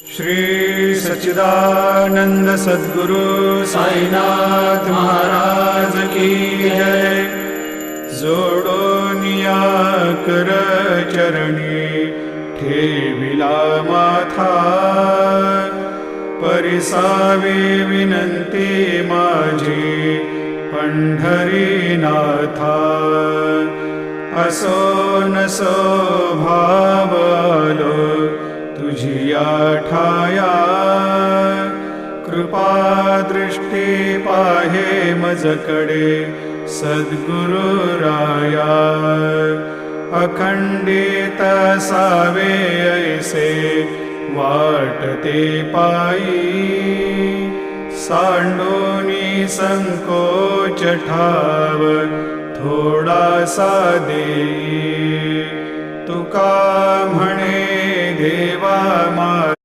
श्री सच्चिदानंद सद्गुरु साईनाथ महाराज की जय। जोडोनिया कर चरणी ठेविला माथा, परिसावे विनंती माझी पंढरीनाथा। असो नसो भाव आलो तुझिया ठाया, कृपा दृष्टी पाहे मजकडे सद्गुरु राया। अखंडित सावे ऐसे वाटते पायी, सांडोनी संकोच ठाव थोडासा देई। तुका म्हणे देवा मा